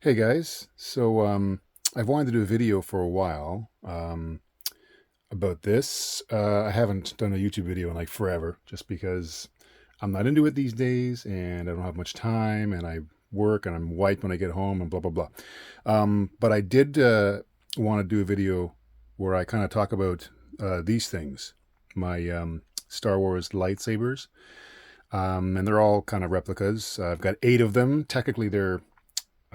Hey guys, I've wanted to do a video for a while about this. I haven't done a YouTube video in like forever, just because I'm not into it these days, and I don't have much time, and I work, and I'm wiped when I get home, and blah blah blah. But I did want to do a video where I kind of talk about these things, my Star Wars lightsabers, and they're all kind of replicas. I've got 8 of them. Technically,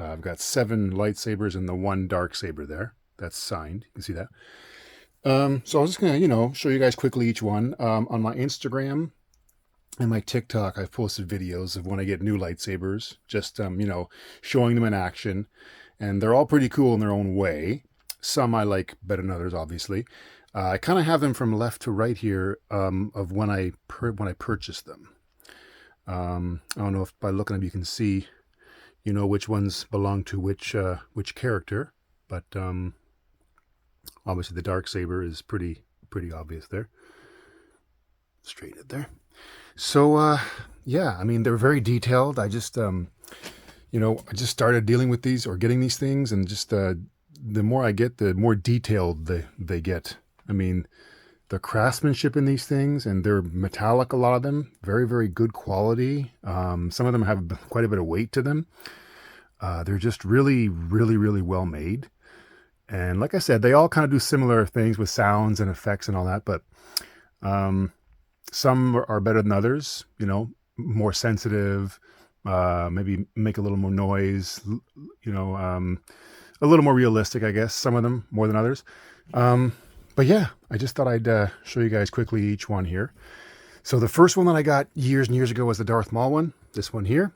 I've got 7 lightsabers and the 1 dark saber there. That's signed. You can see that. So I was just gonna, show you guys quickly each one. On my Instagram and my TikTok, I've posted videos of when I get new lightsabers, just showing them in action, and they're all pretty cool in their own way. Some I like better than others, obviously. I kind of have them from left to right here of when I purchased them. I don't know if by looking at them you can see which ones belong to which character, but obviously the dark saber is pretty obvious there. Straighten it there. So yeah, I mean, they're very detailed. I just I just started dealing with these or getting these things, and just the more I get, the more detailed they get. I mean, the craftsmanship in these things, and they're metallic, a lot of them, very good quality. Some of them have quite a bit of weight to them. They're just really well made. And like I said, they all kind of do similar things with sounds and effects and all that, but some are better than others, more sensitive, maybe make a little more noise, a little more realistic, I guess, some of them more than others. But yeah, I just thought I'd show you guys quickly each one here. So the first one that I got years and years ago was the Darth Maul one, this one here.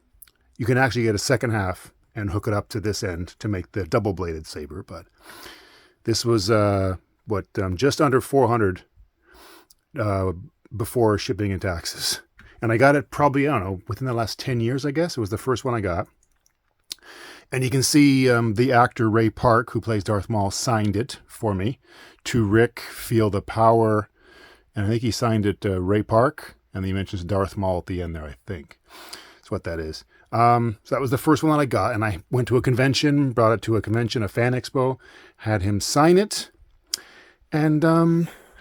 You can actually get a second half and hook it up to this end to make the double-bladed saber, but this was just under 400 before shipping and taxes. And I got it probably, I don't know, within the last 10 years, I guess. It was the first one I got. And you can see the actor Ray Park, who plays Darth Maul, signed it for me. To Rick, feel the power. And I think he signed it Ray Park. And he mentions Darth Maul at the end there, I think. That's what that is. So that was the first one that I got. And I went to a convention, brought it to a convention, a fan expo, had him sign it. And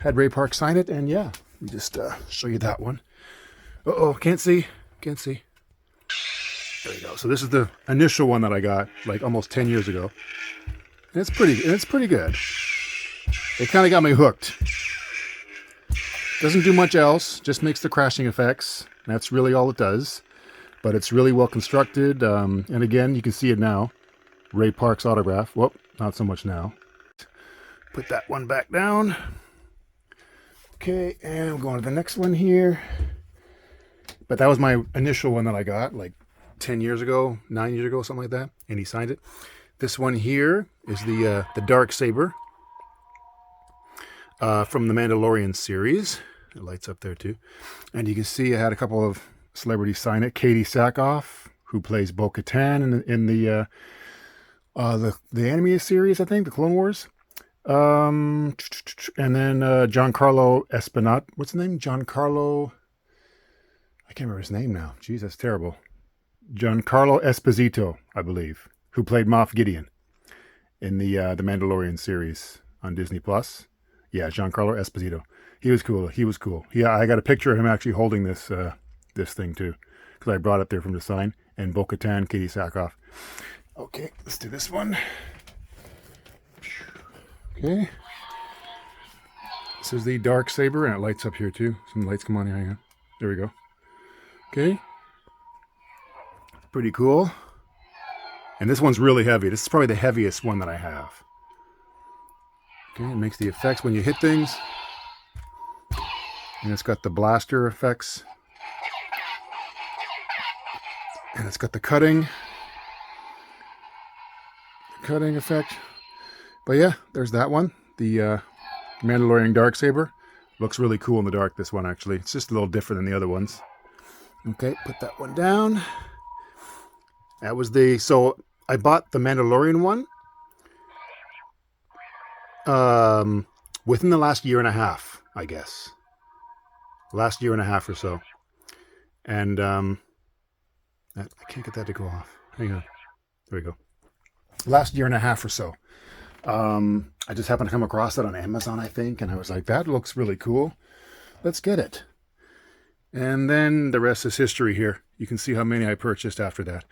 had Ray Park sign it. And yeah, let me just show you that one. Uh-oh, can't see. Can't see. There you go. So this is the initial one that I got like almost 10 years ago. And it's pretty good. It kind of got me hooked. Doesn't do much else, just makes the crashing effects. That's really all it does. But it's really well constructed. And again, you can see it now. Ray Park's autograph. Whoop, not so much now. Put that one back down. Okay, and we're going to the next one here. But that was my initial one that I got like 10 years ago, 9 years ago, something like that. And he signed it. This one here is the dark saber from the Mandalorian series. It lights up there too. And you can see I had a couple of celebrities sign it. Katie Sackhoff, who plays Bo-Katan in the anime series, I think, the Clone Wars. And then Giancarlo Espinat. What's his name? Giancarlo. I can't remember his name now. Jeez, that's terrible. Giancarlo Esposito, I believe, who played Moff Gideon in the Mandalorian series on Disney Plus. Yeah, Giancarlo Esposito. He was cool. Yeah, I got a picture of him actually holding this thing too, because I brought it there from the sign. And Bo-Katan, Katie Sackhoff. Okay, let's do this one. Okay. This is the dark saber, and it lights up here too. Some lights come on here. Hang on. There we go. Okay. Pretty cool. And this one's really heavy. This is probably the heaviest one that I have. Okay, it makes the effects when you hit things. And it's got the blaster effects. And it's got the cutting effect. But yeah, there's that one. The Mandalorian Darksaber. Looks really cool in the dark, this one actually. It's just a little different than the other ones. Okay, put that one down. That was so I bought the Mandalorian one within the last year and a half, I guess. Last year and a half or so. And I can't get that to go off. Hang on. There we go. last year and a half or so. I just happened to come across it on Amazon, I think, and I was like, that looks really cool. Let's get it. And then the rest is history here. You can see how many I purchased after that.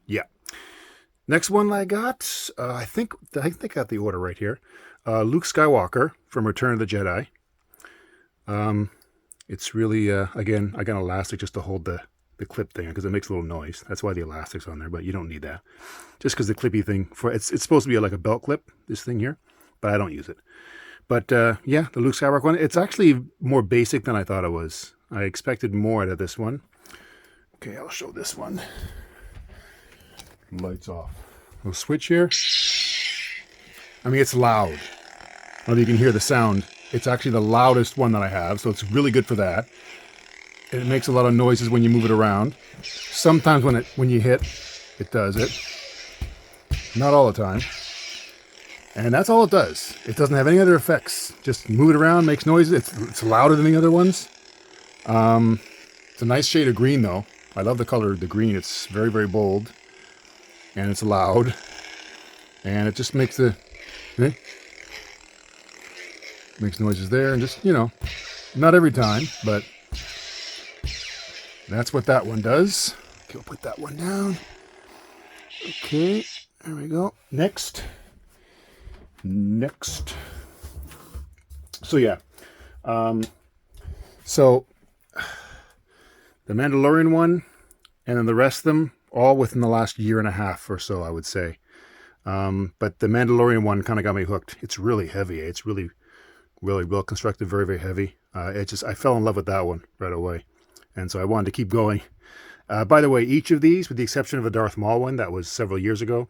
Yeah. Next one I got, I think I got the order right here. Luke Skywalker from Return of the Jedi. It's really, again, I got an elastic just to hold the clip thing because it makes a little noise. That's why the elastic's on there, but you don't need that. Just because the clippy thing, it's supposed to be like a belt clip, this thing here, but I don't use it. But yeah, the Luke Skywalker one, it's actually more basic than I thought it was. I expected more out of this one. Okay, I'll show this one. Lights off. Little switch here. I mean, it's loud. I don't know if you can hear the sound. It's actually the loudest one that I have, so it's really good for that. It makes a lot of noises when you move it around. Sometimes when you hit, it does it. Not all the time. And that's all it does. It doesn't have any other effects. Just move it around, makes noises. It's louder than the other ones. It's a nice shade of green, though. I love the color of the green. It's very, very bold. And it's loud. And it just makes makes noises there. And just, not every time, but that's what that one does. Okay, we'll put that one down. Okay, there we go. Next. So yeah. So the Mandalorian one, and then the rest of them, all within the last year and a half or so, I would say. But the Mandalorian one kind of got me hooked. It's really heavy. It's really, really well constructed, very, very heavy. I fell in love with that one right away. And so I wanted to keep going. By the way, each of these, with the exception of a Darth Maul one that was several years ago,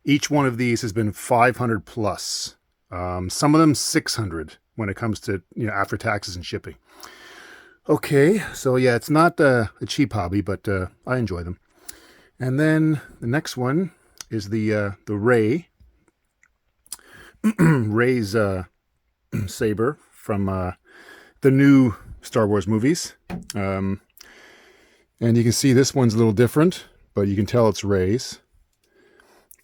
each one of these has been 500 plus. Some of them 600 when it comes to, after taxes and shipping. Okay, so yeah, it's not a cheap hobby, but I enjoy them. And then the next one is the Rey's saber from the new Star Wars movies. And you can see this one's a little different, but you can tell it's Rey's.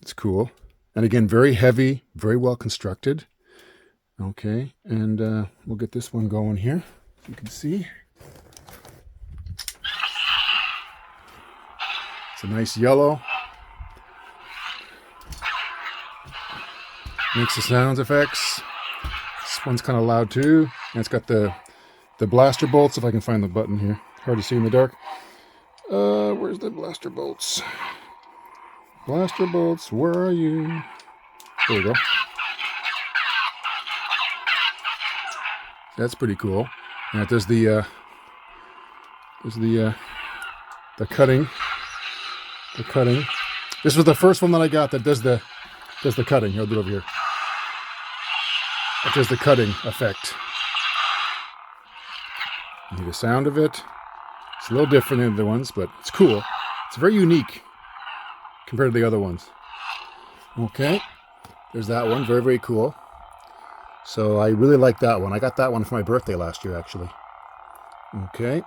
It's cool. And again, very heavy, very well constructed. Okay, and we'll get this one going here, so you can see. It's a nice yellow. Makes the sounds effects. This one's kind of loud too. And it's got the blaster bolts, if I can find the button here. Hard to see in the dark. Where's the blaster bolts? Blaster bolts, where are you? There we go. That's pretty cool. And it does the cutting. The cutting. This was the first one that I got that does the cutting. I'll do it over here. It does the cutting effect. You hear the sound of it. It's a little different than the other ones, but it's cool. It's very unique compared to the other ones. Okay, there's that one. Very, very cool. So I really like that one. I got that one for my birthday last year, actually. Okay.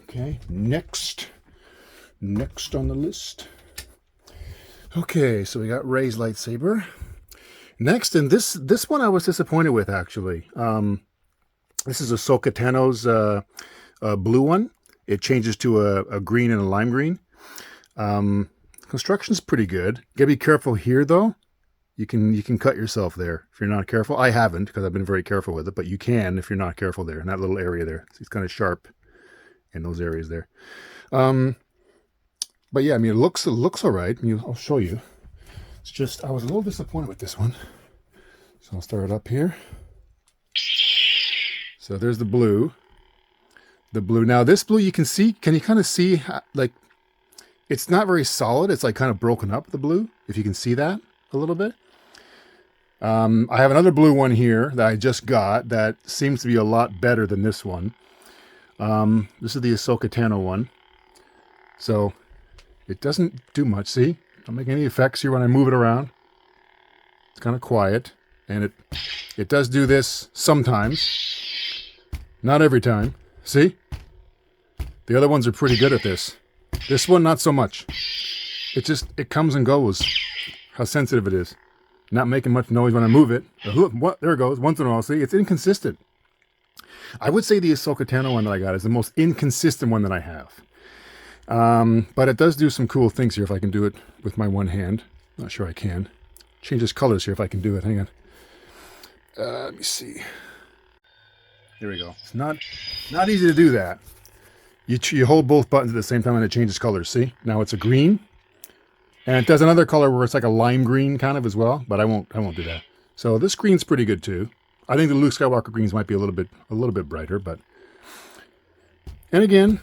Okay, next on the list. Okay, so we got Rey's lightsaber. Next, and this one I was disappointed with, actually. This is Ahsoka Tano's blue one. It changes to a green and a lime green. Construction's pretty good. Gotta be careful here, though. You can cut yourself there if you're not careful. I haven't, because I've been very careful with it, but you can if you're not careful there, in that little area there. It's kind of sharp in those areas there. But yeah, I mean, it looks all right. I mean, I'll show you. It's just, I was a little disappointed with this one. So I'll start it up here. So there's the blue. The blue. Now this blue, you can see, can you kind of see, like, it's not very solid. It's like kind of broken up, the blue, if you can see that a little bit. I have another blue one here that I just got that seems to be a lot better than this one. This is the Ahsoka Tano one. So it doesn't do much. See? Don't make any effects here when I move it around. It's kind of quiet. And it does do this sometimes. Not every time. See? The other ones are pretty good at this. This one, not so much. It comes and goes. How sensitive it is. Not making much noise when I move it. What? There it goes. Once in a while, see, it's inconsistent. I would say the Ahsoka Tano one that I got is the most inconsistent one that I have. But it does do some cool things here if I can do it with my one hand. Not sure I can. Changes colors here if I can do it. Hang on. Let me see. There we go. It's not easy to do that. You hold both buttons at the same time and it changes colors. See? Now it's a green. And it does another color where it's like a lime green kind of as well, but I won't do that. So this green's pretty good too. I think the Luke Skywalker greens might be a little bit brighter, but and again,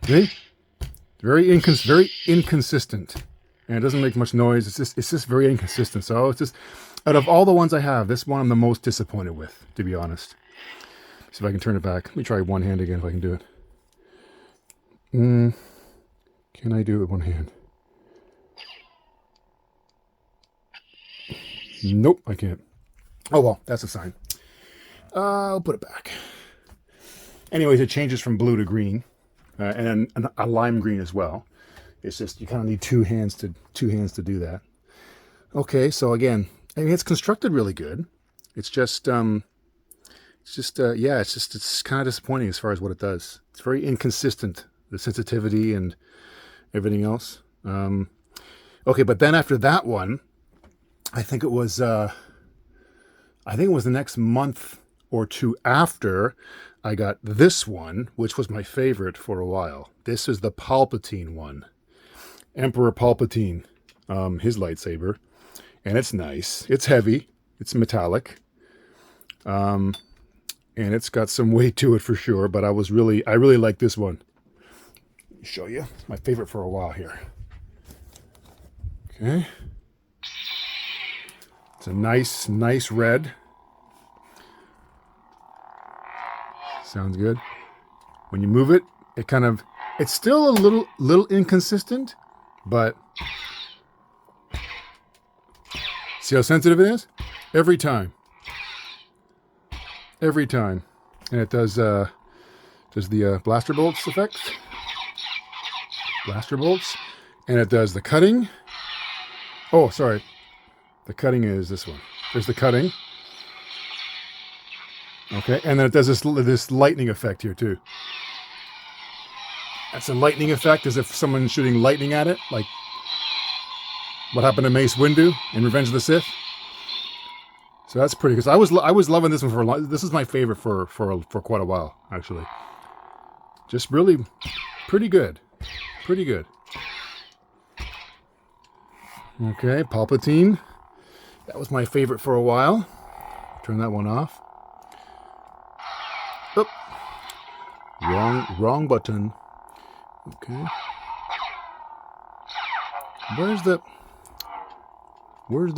see? Very inconsistent. And it doesn't make much noise. It's just very inconsistent. So it's just out of all the ones I have, this one I'm the most disappointed with, to be honest. See if I can turn it back. Let me try one hand again if I can do it. Can I do it with one hand? Nope, I can't. Oh well, that's a sign. I'll put it back. Anyways, it changes from blue to green, and a lime green as well. It's just you kind of need two hands to do that. Okay, so again, I mean it's constructed really good. It's just it's kind of disappointing as far as what it does. It's very inconsistent, the sensitivity and everything else. Okay, but then after that one, I think it was the next month or two after I got this one, which was my favorite for a while. This is the Palpatine one. Emperor Palpatine, his lightsaber. And it's nice. It's heavy. It's metallic. And it's got some weight to it for sure, but I really like this one. Let me show you. It's my favorite for a while here. Okay. It's a nice red. Sounds good. When you move it, it's still a little inconsistent, but see how sensitive it is? Every time. And it does the blaster bolts effect. Blaster bolts. And it does the cutting. Oh, sorry. The cutting is this one. There's the cutting. Okay, and then it does this lightning effect here too. That's a lightning effect, as if someone's shooting lightning at it, like what happened to Mace Windu in Revenge of the Sith. So that's pretty. Because I was loving this one for a long. This is my favorite for quite a while, actually. Just really pretty good. Okay, Palpatine. That was my favorite for a while. Turn that one off. Oop. Wrong button. Okay. Where's the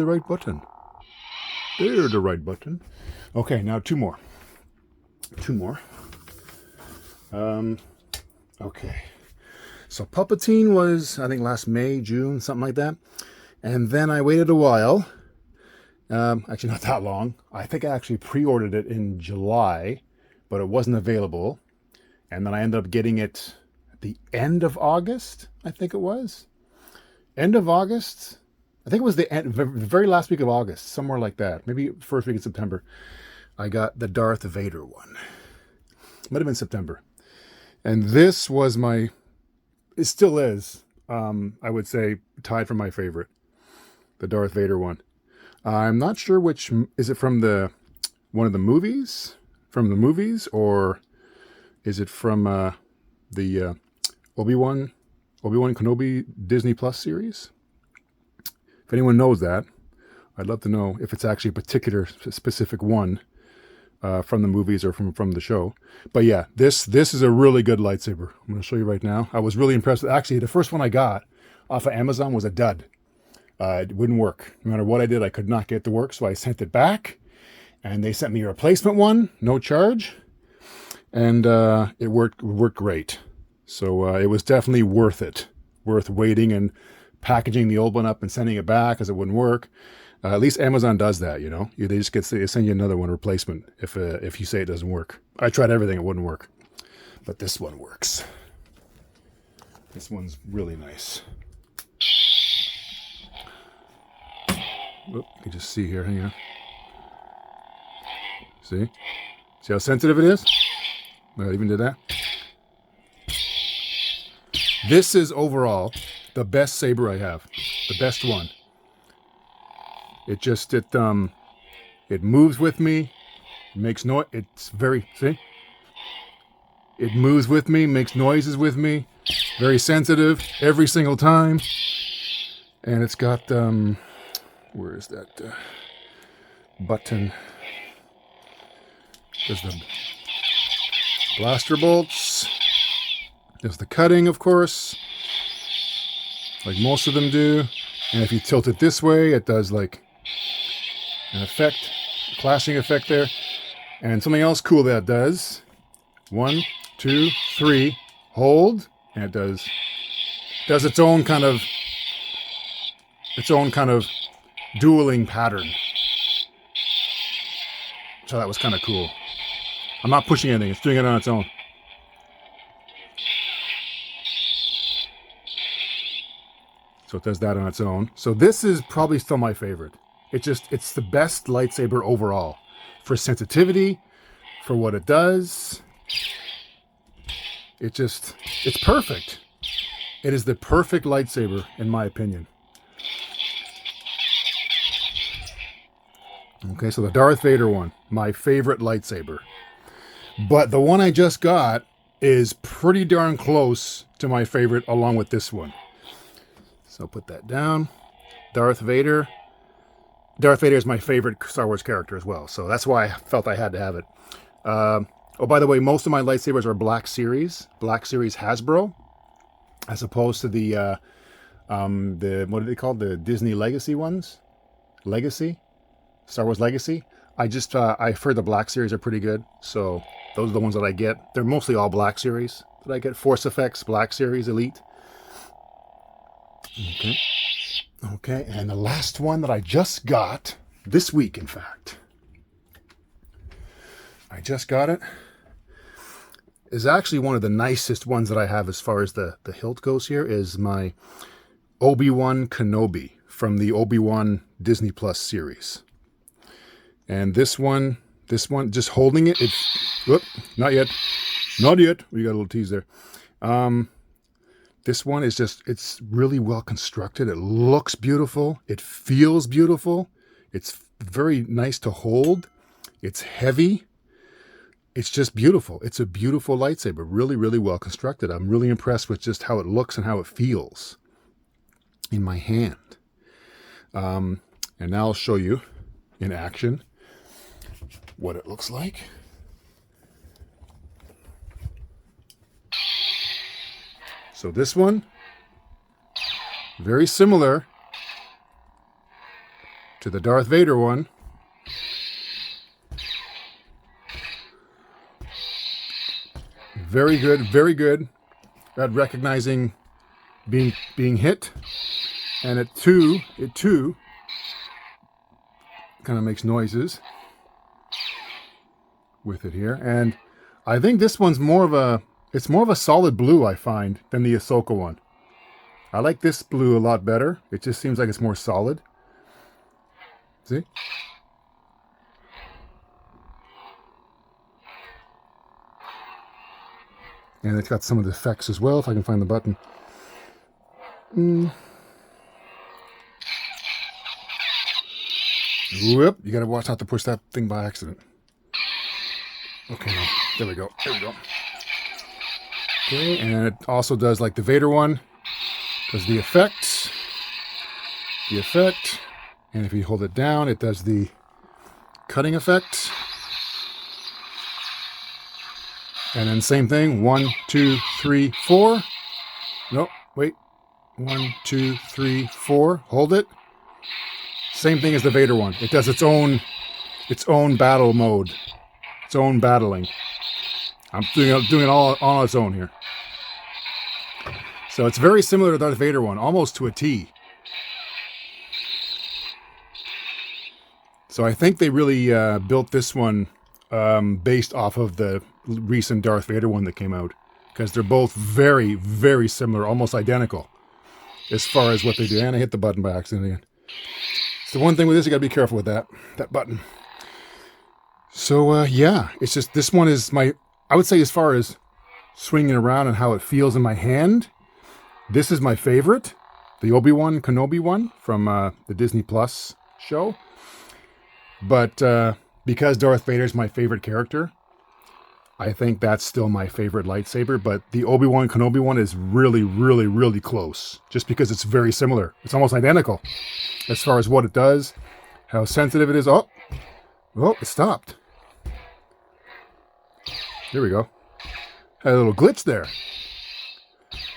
right button? There's the right button. Okay, now two more. Okay. So Palpatine was, I think, last May, June, something like that. And then I waited a while. Actually, not that long. I think I actually pre-ordered it in July, but it wasn't available. And then I ended up getting it at the end of August, I think it was. End of August? I think it was the very last week of August, somewhere like that. Maybe first week in September. I got the Darth Vader one. Might have been September. And this was it still is, I would say, tied for my favorite. The Darth Vader one. I'm not sure which, is it from one of the movies? From the movies, or is it from the Obi-Wan Kenobi Disney Plus series? If anyone knows that, I'd love to know if it's actually a particular specific one from the movies or from the show. But yeah, this is a really good lightsaber. I'm going to show you right now. I was really impressed. Actually, the first one I got off of Amazon was a dud. It wouldn't work. No matter what I did, I could not get it to work. So I sent it back, and they sent me a replacement one, no charge, and it worked great. So it was definitely worth it. Worth waiting and packaging the old one up and sending it back because it wouldn't work. At least Amazon does that, you know. They just they send you another one replacement if you say it doesn't work. I tried everything, it wouldn't work, but this one works. This one's really nice. Oop, you can just see here. Hang on. See? See how sensitive it is? I even did that. This is overall the best saber I have. The best one. It just, it moves with me. It makes noise. It's very, see? It moves with me, makes noises with me. Very sensitive every single time. And it's got, where is that button? There's the blaster bolts. There's the cutting, of course, like most of them do. And if you tilt it this way, it does like an effect, a clashing effect there. And something else cool that it does. 1, 2, 3, hold, and it does its own kind of dueling pattern. So that was kind of cool. I'm not pushing anything, it's doing it on its own. So it does that on its own. So this is probably still my favorite. It's the best lightsaber overall. For sensitivity, for what it does. It's perfect. It is the perfect lightsaber, in my opinion. Okay, so the Darth Vader one, my favorite lightsaber. But the one I just got is pretty darn close to my favorite along with this one. So I'll put that down. Darth Vader. Darth Vader is my favorite Star Wars character as well, so that's why I felt I had to have it. Oh, by the way, most of my lightsabers are Black Series Hasbro, as opposed to the what are they called? The Disney Legacy ones? Legacy? Star Wars Legacy? I've heard the Black Series are pretty good, so those are the ones that I get. They're mostly all Black Series that I get. Force Effects, Black Series, Elite. Okay, and the last one that I just got, this week in fact, I just got it, is actually one of the nicest ones that I have as far as the hilt goes here, is my Obi-Wan Kenobi from the Obi-Wan Disney Plus series. And this one, just holding it, whoop, not yet. We got a little tease there. This one is it's really well constructed. It looks beautiful. It feels beautiful. It's very nice to hold. It's heavy. It's just beautiful. It's a beautiful lightsaber. Really, really well constructed. I'm really impressed with just how it looks and how it feels in my hand. And now I'll show you in action what it looks like. So this one, very similar to the Darth Vader one. Very good, very good at recognizing being hit. And it too kind of makes noises with it here. And I think this one's more of a solid blue, I find, than the Ahsoka one. I like this blue a lot better. It just seems like it's more solid. See? And it's got some of the effects as well, if I can find the button. Whoop, you gotta watch not to push that thing by accident. Okay, no. There we go. Okay, and it also does like the Vader one. Does the effect. And if you hold it down, it does the cutting effect. And then same thing. 1, 2, 3, 4. Nope, wait. 1, 2, 3, 4. Hold it. Same thing as the Vader one. It does its own battle mode. Its own battling. I'm doing it all on its own here. So it's very similar to the Darth Vader one, almost to a T. So I think they really built this one based off of the recent Darth Vader one that came out. because they're both very, very similar, almost identical as far as what they do. And I hit the button by accident again. It's the one thing with this, you got to be careful with that button. So, yeah, it's just, this one is I would say as far as swinging around and how it feels in my hand, this is my favorite. The Obi-Wan Kenobi one from the Disney Plus show. But because Darth Vader's my favorite character, I think that's still my favorite lightsaber. But the Obi-Wan Kenobi one is really, really, really close. Just because it's very similar. It's almost identical as far as what it does, how sensitive it is. Oh, it stopped. There we go. Had a little glitch there.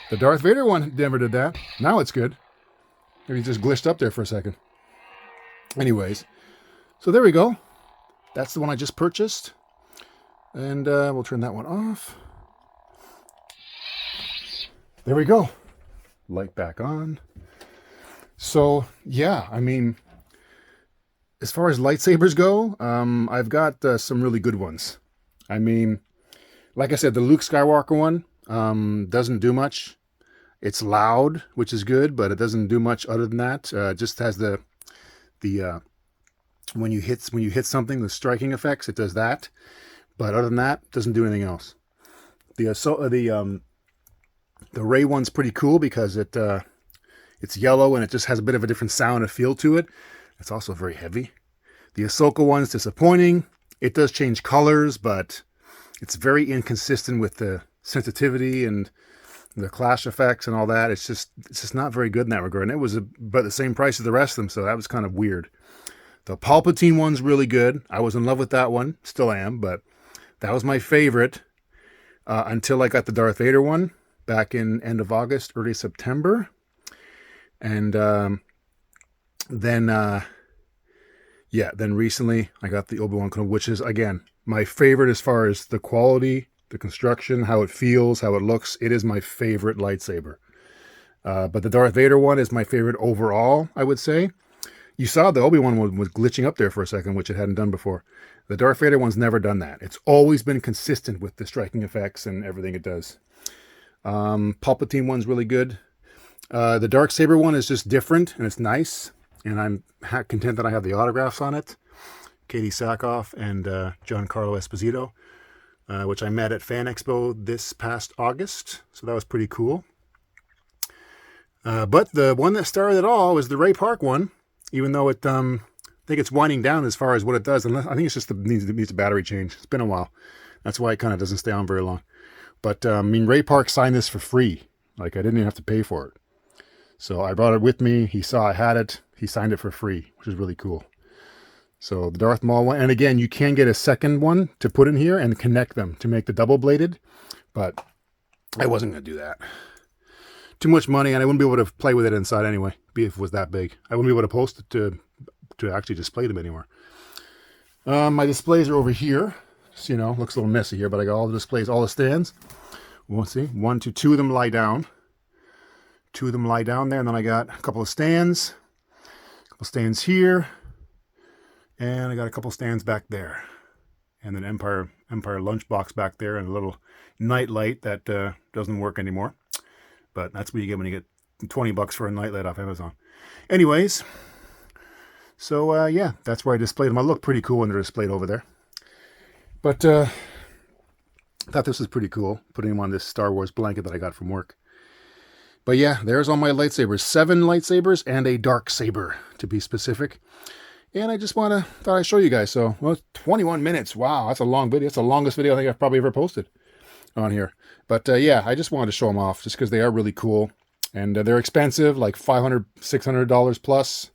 The Darth Vader one never did that. Now it's good. Maybe just glitched up there for a second. Anyways, so there we go. That's the one I just purchased. And we'll turn that one off. There we go. Light back on. So, yeah, I mean, as far as lightsabers go, I've got some really good ones. I mean, like I said, the Luke Skywalker one doesn't do much. It's loud, which is good, but it doesn't do much other than that. It just has the when you hit something, the striking effects, it does that. But other than that, it doesn't do anything else. The Rey one's pretty cool because it's yellow and it just has a bit of a different sound and feel to it. It's also very heavy. The Ahsoka one's disappointing. It does change colors, but it's very inconsistent with the sensitivity and the clash effects and all that. It's just not very good in that regard. And it was about the same price as the rest of them, so that was kind of weird. The Palpatine one's really good. I was in love with that one. Still am, but that was my favorite until I got the Darth Vader one back in end of August, early September. And then recently I got the Obi-Wan Kenobi, which is, again, my favorite as far as the quality, the construction, how it feels, how it looks. It is my favorite lightsaber. But the Darth Vader one is my favorite overall, I would say. You saw the Obi-Wan one was glitching up there for a second, which it hadn't done before. The Darth Vader one's never done that. It's always been consistent with the striking effects and everything it does. Palpatine one's really good. The Darksaber one is just different, and it's nice. And I'm content that I have the autographs on it. Katie Sackhoff and Giancarlo Esposito, which I met at Fan Expo this past August. So that was pretty cool. But the one that started it all was the Ray Park one, even though it, I think it's winding down as far as what it does. I think it's just needs a battery change. It's been a while. That's why it kind of doesn't stay on very long. But, I mean, Ray Park signed this for free. Like, I didn't even have to pay for it. So I brought it with me. He saw I had it. He signed it for free, which is really cool. So the Darth Maul one. And again, you can get a second one to put in here and connect them to make the double-bladed. But I wasn't going to do that. Too much money, and I wouldn't be able to play with it inside anyway, if it was that big. I wouldn't be able to post it to actually display them anymore. My displays are over here. So, looks a little messy here, but I got all the displays, all the stands. We'll see. Two of them lie down. Two of them lie down there, and then I got a couple of stands. A couple stands here. And I got a couple stands back there. And then Empire lunchbox back there, and a little night light that doesn't work anymore. But that's what you get when you get $20 for a night light off Amazon. Anyways, so yeah, that's where I displayed them. I look pretty cool when they're displayed over there. But I thought this was pretty cool, putting them on this Star Wars blanket that I got from work. But yeah, there's all my lightsabers. 7 lightsabers and a dark saber, to be specific. And I just thought I'd show you guys. So, 21 minutes. Wow, that's a long video. It's the longest video I think I've probably ever posted on here. But yeah, I just wanted to show them off just because they are really cool. And they're expensive, like $500, $600 plus.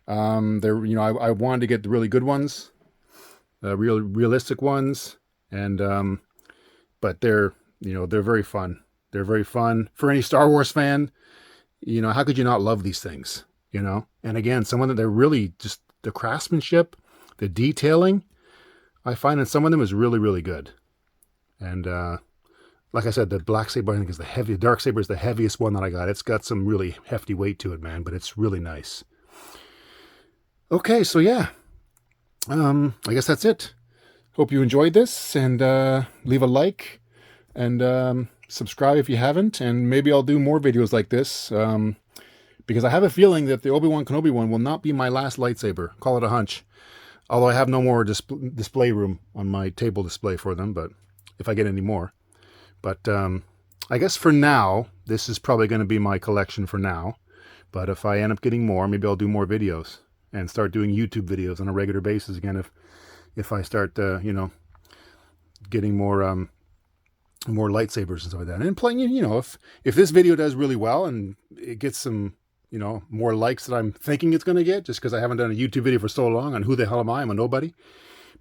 They're, I wanted to get the really good ones. Realistic ones, and but they're very fun. They're very fun for any Star Wars fan. How could you not love these things? And again, some of them, they're really just the craftsmanship, the detailing. I find that some of them is really, really good. And like I said, the black saber I think is the dark saber is the heaviest one that I got. It's got some really hefty weight to it, man, but it's really nice. Okay, so yeah. I guess that's it. Hope you enjoyed this, and leave a like, and subscribe if you haven't, and maybe I'll do more videos like this, because I have a feeling that the Obi-Wan Kenobi one will not be my last lightsaber. Call it a hunch. Although I have no more display room on my table display for them, but if I get any more. But I guess for now, this is probably going to be my collection for now. But if I end up getting more, maybe I'll do more videos and start doing YouTube videos on a regular basis again. If I start, getting more lightsabers and stuff like that, and playing, if this video does really well and it gets some, more likes that I'm thinking it's going to get, just because I haven't done a YouTube video for so long on who the hell am I? I'm a nobody.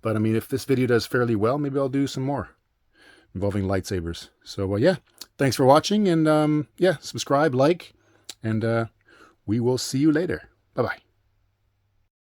But I mean, if this video does fairly well, maybe I'll do some more involving lightsabers. So yeah, thanks for watching, and yeah, subscribe, like, and we will see you later. Bye-bye.